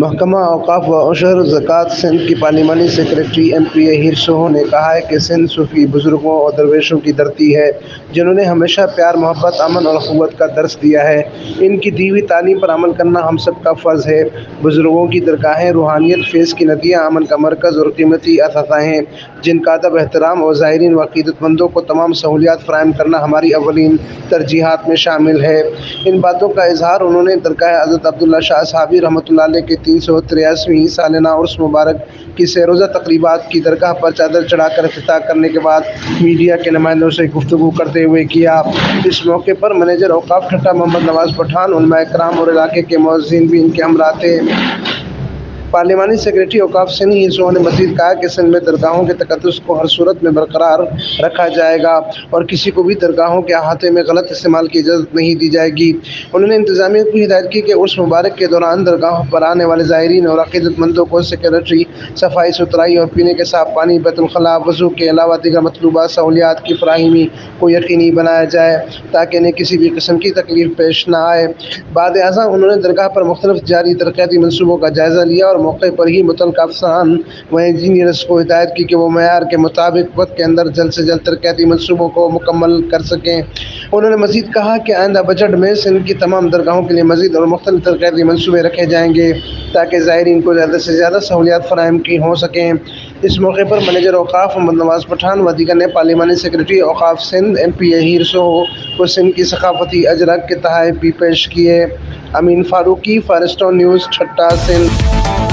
محکمہ اوقاف و عشر زکوٰۃ سندھ کی پارلیمانی سیکریٹری MP ہیر سوہو نے کہا ہے کہ سندھ صوفی بزرگوں اور درویشوں کی دھرتی ہے جنہوں نے ہمیشہ پیار، محبت، امن اور اخوت کا درس دیا ہے۔ ان کی دی ہوئی تعلیم پر عمل کرنا ہم سب کا فرض ہے۔ بزرگوں کی درگاہیں روحانیت، فیض کی ندیاں، امن کا مرکز اور قیمتی اثاثہ ہیں جن کا ادب، احترام اور زائرین و عقیدت مندوں کو تمام سہولیات فراہم کرنا ہماری اولین ترجیحات میں شامل ہے۔ ان باتوں کا اظہار انہوں نے درگاہ حضرت عبداللہ شاہ صحابی رحمۃ اللہ علیہ کے 383ویں سالانہ عرس مبارک کی سہ-روزہ تقریبات کی درگاہ پر چادر چڑھا کر افتتاح کرنے کے بعد میڈیا کے نمائندوں سے گفتگو کرتے ہوئے کیا۔ اس موقع پر منیجر اوقاف ٹھٹہ محمد نواز پٹھان، علماء کرام اور علاقے کے معززین بھی ان کے ہمراہ تھے۔ پارلیمانی سیکریٹری اوقاف سندھ ہیر سوہو نے مزید کہا کہ سندھ میں درگاہوں کے تقدس کو ہر صورت میں برقرار رکھا جائے گا اور کسی کو بھی درگاہوں کے احاطے میں غلط استعمال کی اجازت نہیں دی جائے گی۔ انہوں نے انتظامیہ کو ہدایت کی کہ عرس مبارک کے دوران درگاہوں پر آنے والے زائرین اور عقیدت مندوں کو سیکورٹی، صفائی ستھرائی اور پینے کے صاف پانی، بیت الخلاء، وضو کے علاوہ دیگر مطلوبہ سہولیات کی فراہمی کو یقینی بنایا جائے تاکہ انہیں کسی بھی قسم کی تکلیف پیش نہ آئے۔ بعد ازاں انہوں نے درگاہ پر مختلف جاری ترقیاتی منصوبوں کا جائزہ لیا اور موقع پر ہی متعلقہ افسران و انجینئرز کو ہدایت کی کہ وہ معیار کے مطابق وقت کے اندر جلد سے جلد ترقیاتی منصوبوں کو مکمل کر سکیں۔ انہوں نے مزید کہا کہ آئندہ بجٹ میں سندھ کی تمام درگاہوں کے لیے مزید اور مختلف ترقیاتی منصوبے رکھے جائیں گے تاکہ زائرین کو زیادہ سے زیادہ سہولیات فراہم کی ہو سکیں۔ اس موقع پر منیجر اوقاف محمد نواز پٹھان و دیگر نے پارلیمانی سیکریٹری اوقاف سندھ MP ہیر سوہو کو سندھ کی ثقافتی اجرک کے تحائف بھی پیش کیے۔ امین فاروقی، فارسٹون نیوز، ٹھٹہ، سندھ۔